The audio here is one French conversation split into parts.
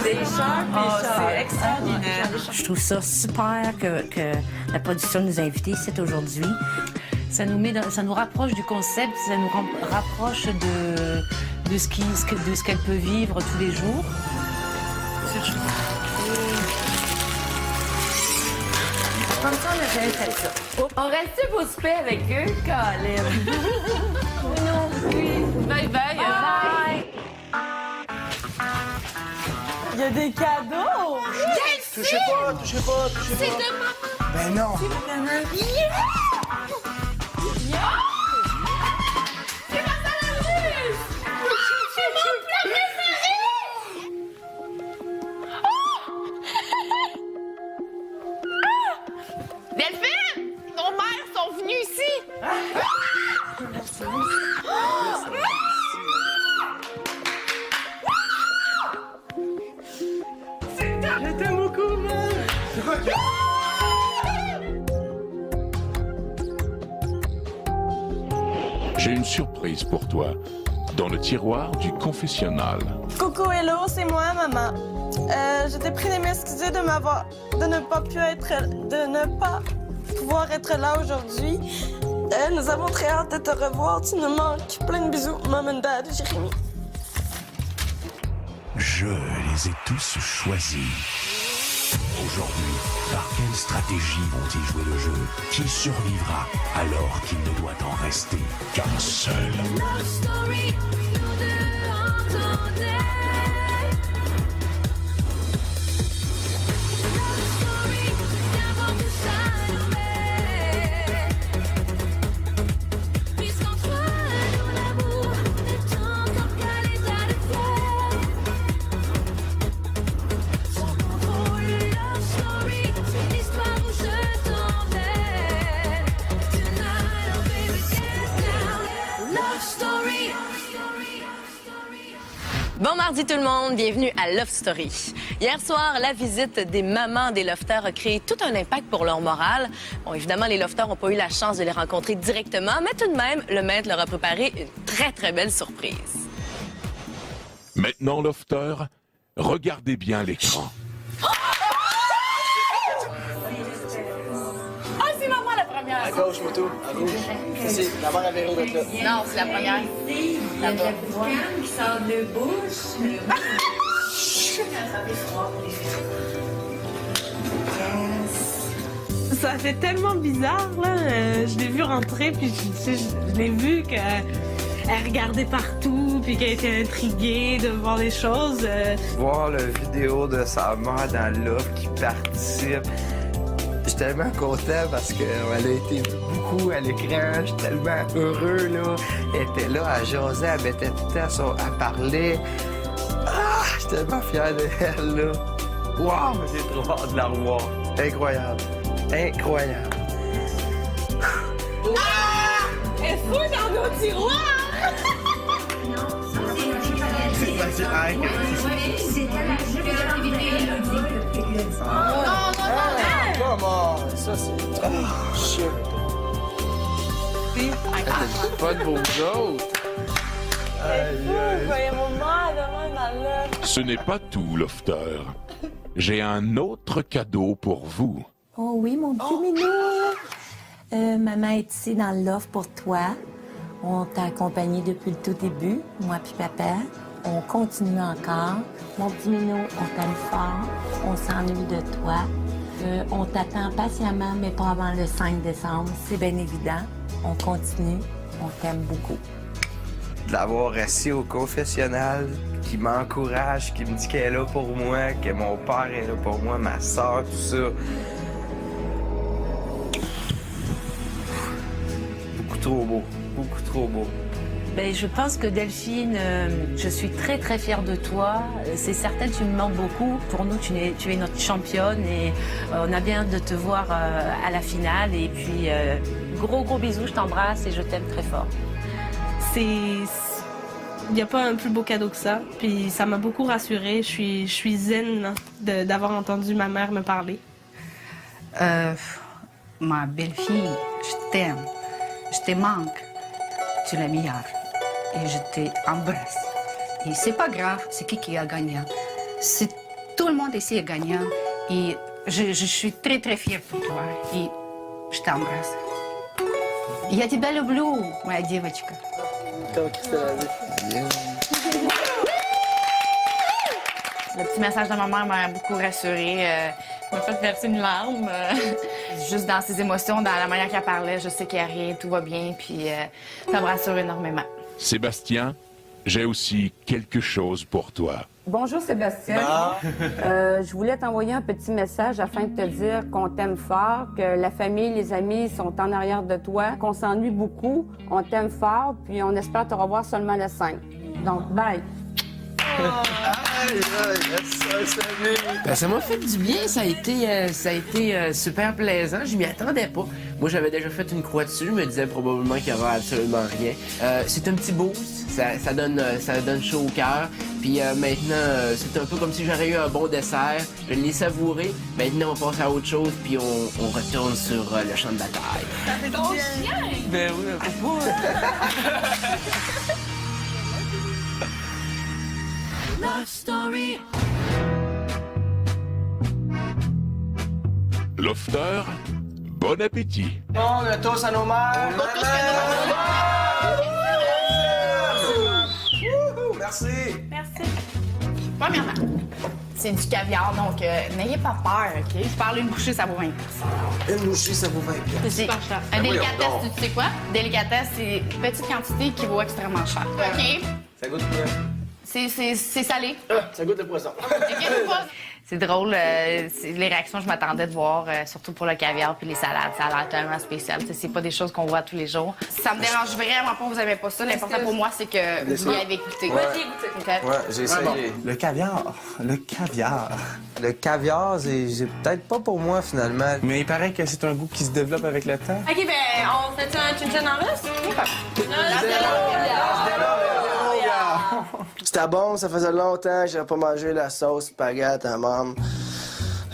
Des chars, c'est extraordinaire. Je trouve ça super que la production nous a invités ici aujourd'hui. Ça nous rapproche du concept, ça nous rapproche de ce qu'elle peut vivre tous les jours. Comme ça, on a jamais fait ça. On reste pour souper avec eux, Colin? Non, oui. Bye bye. Bye. Il y a des cadeaux! Touchez pas! C'est de maman. Ben non! Delphine! Nos mères sont venues ici! Je t'aime beaucoup, man! C'est quoi que... J'ai une surprise pour toi, dans le tiroir du confessionnal. Coucou, hello, c'est moi, maman. Je t'ai pris de m'excuser de ne pas pouvoir être là aujourd'hui. Nous avons très hâte de te revoir. Tu nous manques. Plein de bisous, Mom and Dad, Jérémy. Je les ai tous choisis. Aujourd'hui, par quelle stratégie vont-ils jouer le jeu? Qui survivra alors qu'il ne doit en rester qu'un seul? Bon mardi tout le monde, bienvenue à Love Story. Hier soir, la visite des mamans des lofters a créé tout un impact pour leur morale. Bon, évidemment, les lofters n'ont pas eu la chance de les rencontrer directement, mais tout de même, le maître leur a préparé une très belle surprise. Maintenant, lofter, regardez bien l'écran. Ah, c'est maman la première. À gauche, moto, à gauche. C'est la mère à Véro d'être là. Non, c'est la première. La boucane qui sort de bouche. Ça fait tellement bizarre, là. Je l'ai vu rentrer, puis je l'ai vu qu'elle regardait partout, puis qu'elle était intriguée de voir les choses. Voir la vidéo de sa mère dans l'offre qui participe. Je suis tellement content parce qu'elle a été beaucoup à l'écran. Je suis tellement heureux, là. Elle était là, à jaser, elle mettait tout le temps, elle parlait. Ah, je suis tellement fier d'elle, là. Wow, j'ai trop hâte de la revoir. Incroyable. Incroyable. Ah! Elle est fou dans nos tiroirs! Comment? Ça, c'est... Ah, shit. Pas de beaux autres. Voyez mon mère demain dans l'œuf. Ce n'est pas tout, lofter. J'ai un autre cadeau pour vous. Oh oui, mon petit minou. Maman est ici dans l'offre pour toi. On t'a accompagné depuis le tout début, moi puis papa. On continue encore. Mon petit minou, on t'aime fort. On s'ennuie de toi. On t'attend patiemment, mais pas avant le 5 décembre. C'est bien évident. On continue. On t'aime beaucoup. De l'avoir assis au confessionnal, qui m'encourage, qui me dit qu'elle est là pour moi, que mon père est là pour moi, ma soeur, tout ça. Beaucoup trop beau. Beaucoup trop beau. Ben, je pense que Delphine, je suis très fière de toi. C'est certain, tu me manques beaucoup. Pour nous, tu es notre championne et on a bien hâte de te voir à la finale. Et puis, gros bisous, je t'embrasse et je t'aime très fort. Il n'y a pas un plus beau cadeau que ça. Puis ça m'a beaucoup rassurée. Je suis zen d'avoir entendu ma mère me parler. Ma belle-fille, je t'aime. Je te manque. Tu es la meilleure. Et je t'embrasse. Et c'est pas grave, c'est qui a gagnant. Tout le monde ici est gagnant. Et je suis très, très fière pour toi. Et je t'embrasse. Я тебя люблю, моя девочка. Le petit message de ma mère m'a beaucoup rassurée, m'a fait verser une larme. Juste dans ses émotions, dans la manière qu'elle parlait, je sais qu'il n'y a rien, tout va bien, puis ça me rassure énormément. Sébastien, j'ai aussi quelque chose pour toi. Bonjour Sébastien. Je voulais t'envoyer un petit message afin de te dire qu'on t'aime fort, que la famille, les amis sont en arrière de toi, qu'on s'ennuie beaucoup, on t'aime fort, puis on espère te revoir seulement le 5. Donc, bye. Ça m'a fait du bien, ça a été super plaisant, je m'y attendais pas. Moi j'avais déjà fait une croix dessus, je me disais probablement qu'il y avait absolument rien. C'est un petit boost, ça donne chaud au cœur. Puis maintenant, c'est un peu comme si j'aurais eu un bon dessert, je l'ai savouré. Maintenant on passe à autre chose, puis on retourne sur le champ de bataille. Ça fait ton chien! Ben oui, pourquoi? Love Story. Lofter, bon appétit. On a tous à nos mères. Merci. Merci. Premièrement, c'est du caviar, donc n'ayez pas peur, OK? Je parle une bouchée, ça vaut 20 $. Une bouchée, ça vaut 20 $. C'est un délicatesse, tu sais quoi? Délicatesse, c'est une petite quantité qui vaut extrêmement cher. OK? Ça goûte quoi? C'est salé. Ça goûte le poisson. Inquiète pas. C'est drôle, les réactions, je m'attendais de voir, surtout pour le caviar puis les salades. Ça a l'air tellement spécial. C'est pas des choses qu'on voit tous les jours. Ça me dérange vraiment pas que vous aimez pas ça. L'important pour moi, c'est que vous y avez goûté. Ouais. Okay. Ouais, j'ai essayé. Le caviar. Le caviar. Le caviar, c'est peut-être pas pour moi finalement. Mais il paraît que c'est un goût qui se développe avec le temps. OK, ben, on fait un chin-chin en russe? C'était bon, ça faisait longtemps que j'avais pas mangé la sauce spaghetti à maman.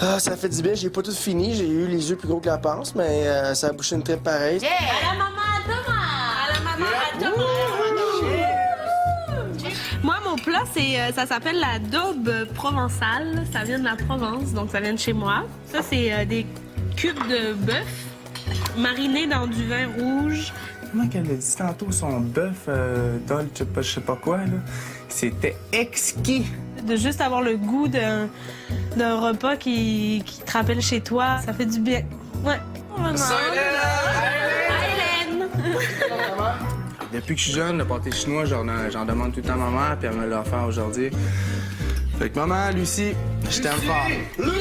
Ah, ça fait du bien, j'ai pas tout fini, j'ai eu les yeux plus gros que la panse, mais ça a bouché une tripe pareille. Yeah! À la maman Thomas! À la maman Thomas! Moi, mon plat, ça s'appelle la daube provençale. Ça vient de la Provence, donc ça vient de chez moi. Ça, c'est des cubes de bœuf marinés dans du vin rouge. Comment qu'elle a dit tantôt, son bœuf dolce, je sais pas quoi, là. C'était exquis. De juste avoir le goût d'un repas qui te rappelle chez toi, ça fait du bien. Ouais. Hélène! Depuis que je suis jeune, le pâté chinois, j'en demande tout le temps à ma mère, puis elle me l'a offert aujourd'hui. Fait que maman, Lucie, je t'aime fort. Lucie!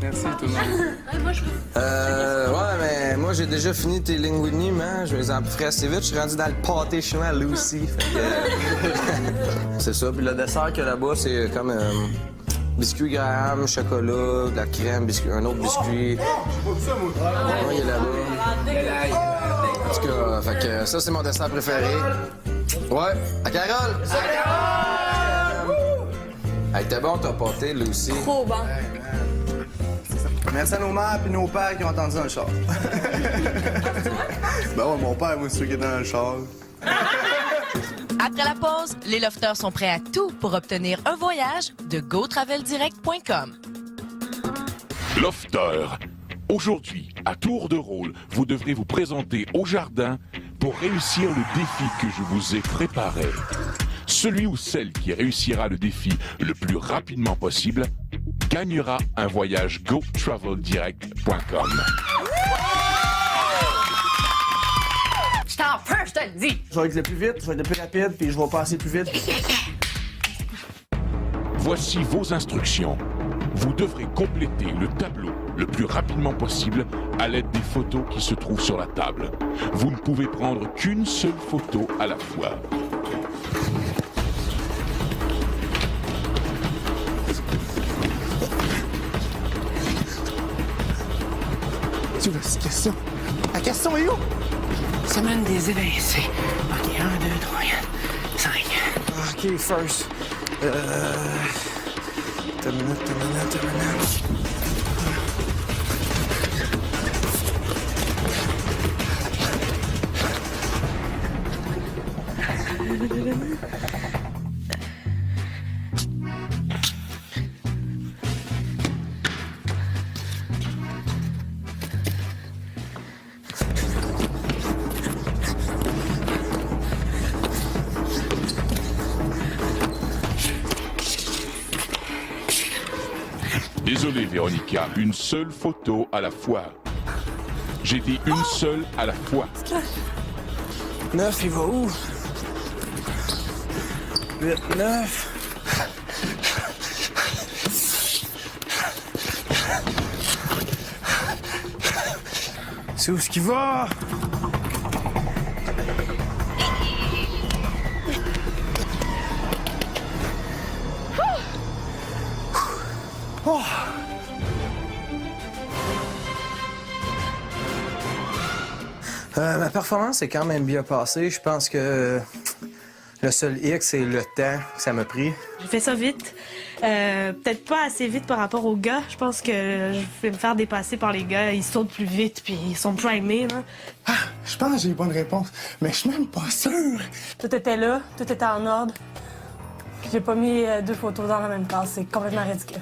Merci tout le monde. Ouais, mais moi j'ai déjà fini tes linguini, man. Je les en ferai assez vite. Je suis rendu dans le pâté chinois à Lucie. C'est ça. Puis le dessert qu'il y a là-bas, c'est comme biscuit Graham, chocolat, de la crème, un autre biscuit. Ouais, il est là-bas. En tout cas, fait que ça, c'est mon dessert préféré. Ouais, à Carole! Salut Carole! Hey, t'es bon, ton pâté, Lucie. Trop bon. Merci à nos mères et nos pères qui ont entendu dans le char. Ben ouais, mon père, moi, c'est sûr qui est dans le char. Après la pause, les lofters sont prêts à tout pour obtenir un voyage de GoTravelDirect.com. Lofter, aujourd'hui, à tour de rôle, vous devrez vous présenter au jardin pour réussir le défi que je vous ai préparé. Celui ou celle qui réussira le défi le plus rapidement possible gagnera un voyage GoTravelDirect.com. Je t'en peux, je te le dis! Je vais être le plus vite, je vais être le plus rapide, puis je vais passer plus vite. Voici vos instructions. Vous devrez compléter le tableau le plus rapidement possible à l'aide des photos qui se trouvent sur la table. Vous ne pouvez prendre qu'une seule photo à la fois. Tu veux cette question? La question est où? Semaine des évincés. OK, 1, 2, 3, 4, 5. OK, first. T'as une minute. Désolé, Véronica, une seule photo à la fois. J'ai dit une seule à la fois. 9, il va où? 8, 9. C'est où ce qu'il va? Oh. Ma performance est quand même bien passée. Je pense que le seul X, c'est le temps que ça m'a pris. J'ai fait ça vite. Peut-être pas assez vite par rapport aux gars. Je pense que je vais me faire dépasser par les gars. Ils sautent plus vite, puis ils sont primés, là. Ah, je pense que j'ai les bonnes réponses, mais je suis même pas sûr. Tout était là, tout était en ordre. Puis j'ai pas mis 2 photos dans la même case. C'est complètement ridicule.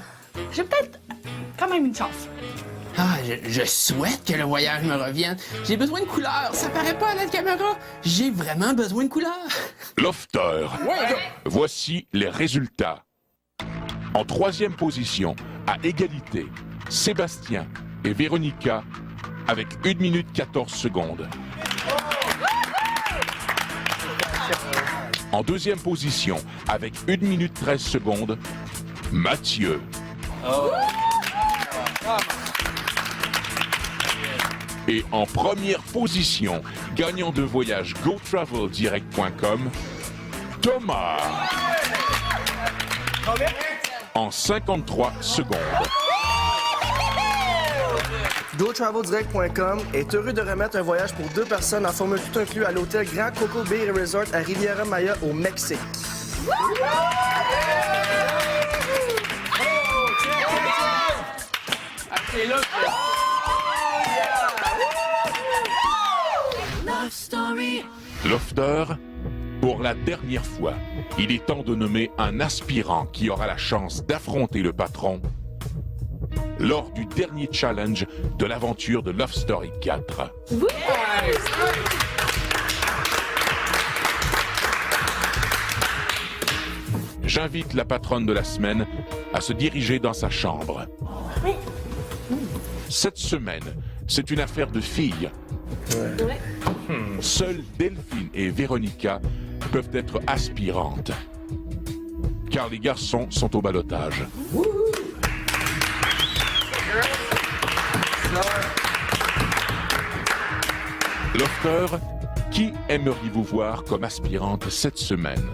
J'ai peut-être quand même une chance. Ah, je souhaite que le voyage me revienne. J'ai besoin de couleurs. Ça paraît pas à la caméra. J'ai vraiment besoin de couleurs. Lofter. Voici les résultats. En 3e position, à égalité, Sébastien et Véronica avec 1 minute 14 secondes. En 2e position, avec 1 minute 13 secondes, Mathieu. Et en 1re position, gagnant de voyage GoTravelDirect.com, Thomas. En 53 secondes. GoTravelDirect.com est heureux de remettre un voyage pour 2 personnes en formule tout inclus à l'hôtel Grand Coco Bay Resort à Riviera Maya au Mexique. Lofter, pour la dernière fois, il est temps de nommer un aspirant qui aura la chance d'affronter le patron lors du dernier challenge de l'aventure de Love Story 4. J'invite la patronne de la semaine à se diriger dans sa chambre. Cette semaine, c'est une affaire de filles. Seules Delphine et Véronica peuvent être aspirantes, car les garçons sont au ballottage. Lofter, qui aimeriez-vous voir comme aspirante cette semaine?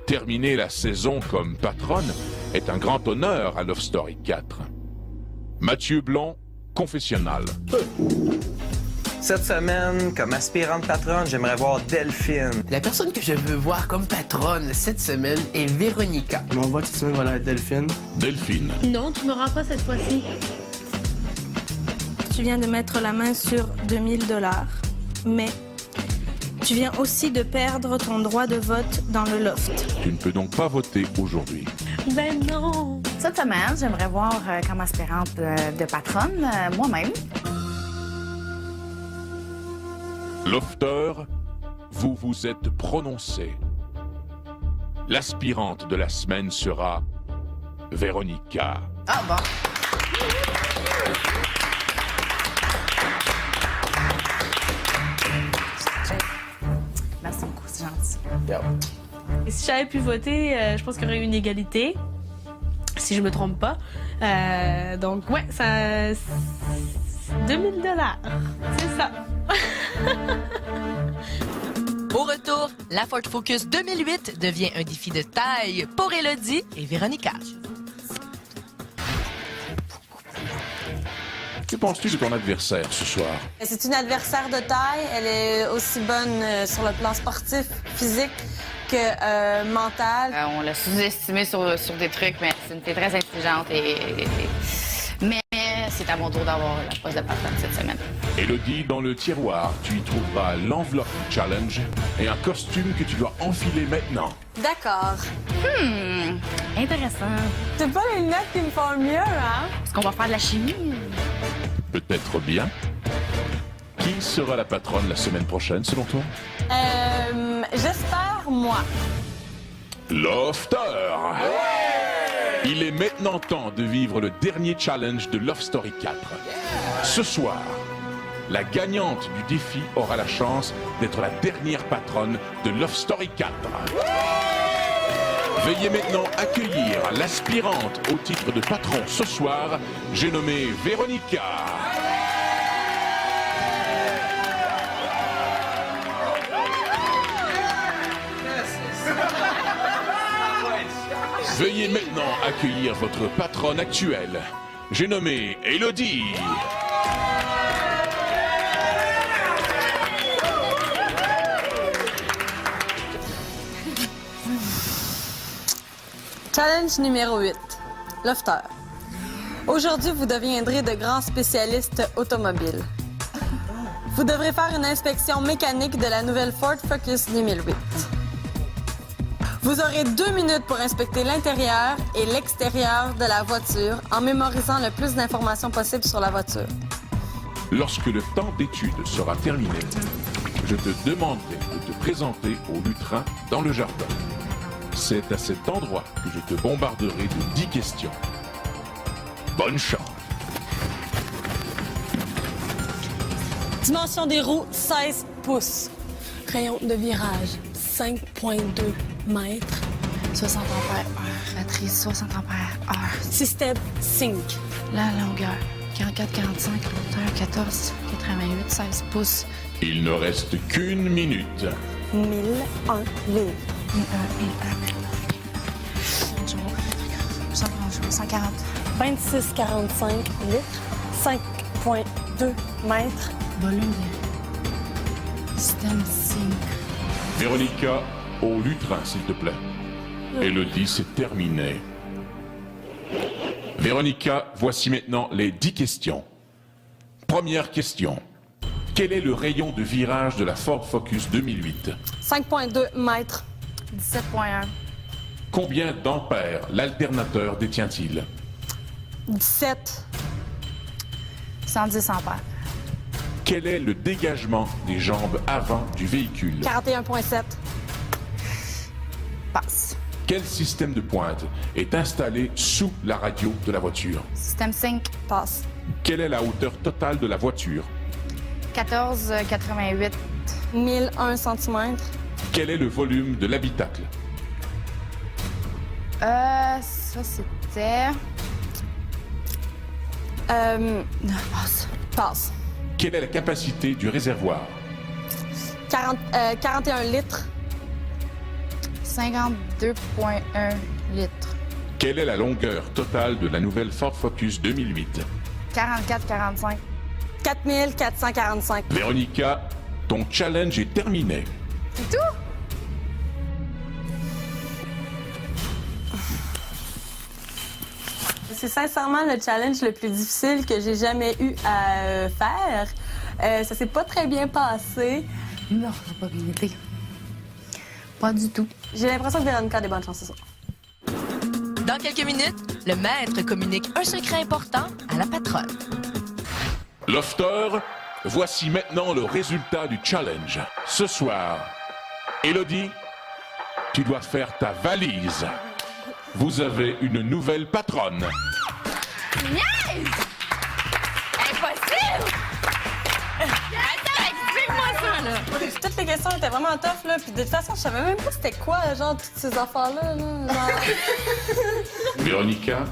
Terminer la saison comme patronne est un grand honneur à Love Story 4. Mathieu Blanc, confessionnal. Cette semaine, comme aspirante patronne, j'aimerais voir Delphine. La personne que je veux voir comme patronne cette semaine est Véronica. Mon vote cette semaine va être Delphine. Delphine. Non, tu me rends pas cette fois-ci. Tu viens de mettre la main sur 2000 $, mais tu viens aussi de perdre ton droit de vote dans le loft. Tu ne peux donc pas voter aujourd'hui. Ben non! Cette semaine, j'aimerais voir comme aspirante de patronne moi-même. Lofter, vous vous êtes prononcé. L'aspirante de la semaine sera Véronica. Ah bon. Merci beaucoup, c'est gentil. Et si j'avais pu voter, je pense qu'il y aurait eu une égalité, si je me trompe pas. Donc, ouais, ça... 2000 $, c'est ça. Au retour, la Ford Focus 2008 devient un défi de taille pour Élodie et Véronica. Que penses-tu de ton adversaire ce soir? C'est une adversaire de taille. Elle est aussi bonne sur le plan sportif, physique que mental. On l'a sous-estimée sur des trucs, mais c'est une fille très intelligente Mais c'est à mon tour d'avoir la poste de patronne cette semaine. Élodie, dans le tiroir, tu y trouveras l'enveloppe challenge et un costume que tu dois enfiler maintenant. D'accord. Intéressant. C'est pas les lunettes qui me font mieux, hein? Est-ce qu'on va faire de la chimie? Peut-être bien. Qui sera la patronne la semaine prochaine, selon toi? J'espère, moi. Lofter! Il est maintenant temps de vivre le dernier challenge de Love Story 4. Ce soir, la gagnante du défi aura la chance d'être la dernière patronne de Love Story 4. Veuillez maintenant accueillir l'aspirante au titre de patron ce soir, j'ai nommé Véronica. Veuillez maintenant accueillir votre patronne actuelle, j'ai nommé Élodie. Challenge numéro 8. Lofter. Aujourd'hui, vous deviendrez de grands spécialistes automobiles. Vous devrez faire une inspection mécanique de la nouvelle Ford Focus 2008. Vous aurez 2 minutes pour inspecter l'intérieur et l'extérieur de la voiture en mémorisant le plus d'informations possible sur la voiture. Lorsque le temps d'étude sera terminé, je te demanderai de te présenter au lutrin dans le jardin. C'est à cet endroit que je te bombarderai de 10 questions. Bonne chance. Dimension des roues, 16 pouces. Rayon de virage, 5,2 mètres. 60 ampères heure. Matrice, 60 ampères heure. Système Sync. La longueur, 44, 45, hauteur, 14, 88, 16 pouces. Il ne reste qu'une minute. 1001 livres. 140. 26,45 litres. 5,2 mètres. Volume de système Sync. Véronica, au lutrin, s'il te plaît. Élodie, c'est terminé. Véronica, voici maintenant les 10 questions. Première question. Quel est le rayon de virage de la Ford Focus 2008? 5,2 mètres. 17,1. Combien d'ampères l'alternateur détient-il? 17. 110 ampères. Quel est le dégagement des jambes avant du véhicule? 41,7. Passe. Quel système de pointe est installé sous la radio de la voiture? Système Sync. Passe. Quelle est la hauteur totale de la voiture? 14,88. 1001 cm. Quel est le volume de l'habitacle? Ça, c'était... Passe. Passe. Quelle est la capacité du réservoir? 41 litres. 52,1 litres. Quelle est la longueur totale de la nouvelle Ford Focus 2008? 44,45. 4445. Véronica, ton challenge est terminé. C'est tout? C'est sincèrement le challenge le plus difficile que j'ai jamais eu à faire. Ça s'est pas très bien passé. Non, ça n'a pas bien été. Pas du tout. J'ai l'impression que Véronica a des bonnes chances ce soir. Dans quelques minutes, le maître communique un secret important à la patronne. Lofter, voici maintenant le résultat du challenge. Ce soir, Élodie, tu dois faire ta valise. Vous avez une nouvelle patronne. Niaise! Impossible! Attends, explique-moi ça, là! Toutes les questions étaient vraiment tough, là. Puis de toute façon, je savais même pas c'était quoi, genre, toutes ces affaires-là, là. Genre... Véronica,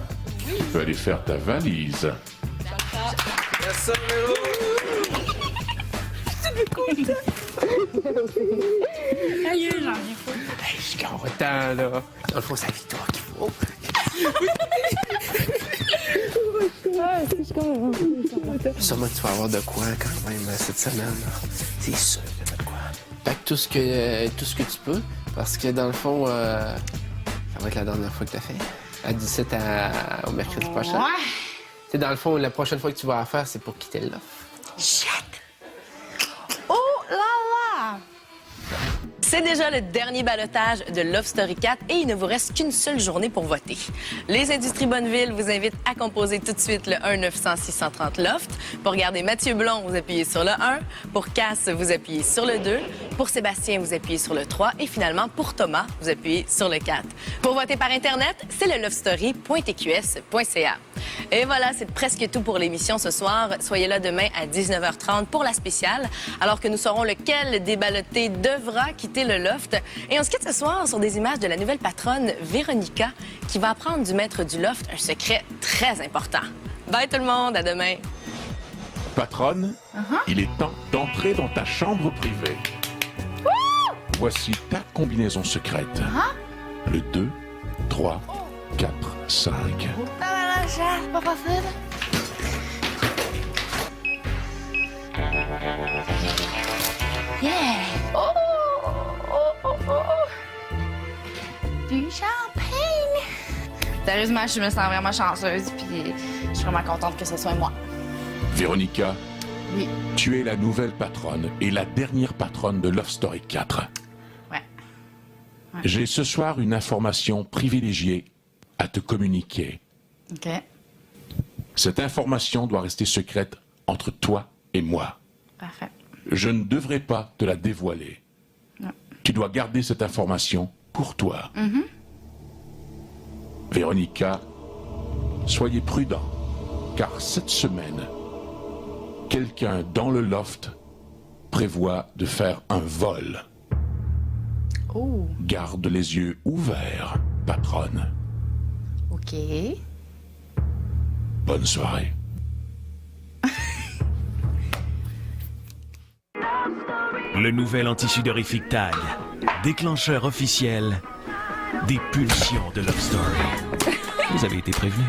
tu peux aller faire ta valise. Yes, sir, Véro! Aïe, j'en viens pas. Hey, je suis content, là. Dans le fond, c'est la victoire qu'il faut. Sûrement que tu vas avoir de quoi quand même cette semaine. Là. C'est sûr que t'as de quoi. Fait que tout ce que tu peux, parce que dans le fond, ça va être la dernière fois que t'as fait. À 17 au mercredi prochain. Ouais. Tu sais, dans le fond, la prochaine fois que tu vas la faire, c'est pour quitter l'offre. Shit! Oh là là! C'est déjà le dernier ballottage de Love Story 4 et il ne vous reste qu'une seule journée pour voter. Les Industries Bonneville vous invitent à composer tout de suite le 1-900-630-LOFT. Pour regarder Mathieu Blond, vous appuyez sur le 1. Pour Cass, vous appuyez sur le 2. Pour Sébastien, vous appuyez sur le 3. Et finalement, pour Thomas, vous appuyez sur le 4. Pour voter par Internet, c'est le lovestory.tqs.ca. Et voilà, c'est presque tout pour l'émission ce soir. Soyez là demain à 19h30 pour la spéciale, alors que nous saurons lequel des ballottés devra quitter le loft. Et on se quitte ce soir sur des images de la nouvelle patronne Véronica, qui va apprendre du maître du loft un secret très important. Bye tout le monde, à demain. Patronne, il est temps d'entrer dans ta chambre privée. Voici ta combinaison secrète. Le 2, 3, 4, 5. C'est pas facile. Yeah! Du champagne! Sérieusement, je me sens vraiment chanceuse, puis je suis vraiment contente que ce soit moi. Véronica, Oui. tu es la nouvelle patronne et la dernière patronne de Love Story 4. Ouais. J'ai ce soir une information privilégiée à te communiquer. OK. Cette information doit rester secrète entre toi et moi. Parfait. Je ne devrais pas te la dévoiler. Non. Tu dois garder cette information pour toi. Véronica, soyez prudent, car cette semaine, quelqu'un dans le loft prévoit de faire un vol. Oh. Garde les yeux ouverts, patronne. OK. Bonne soirée. Le nouvel anti-sudorifique TAG, déclencheur officiel des pulsions de Love Story. Vous avez été prévenus.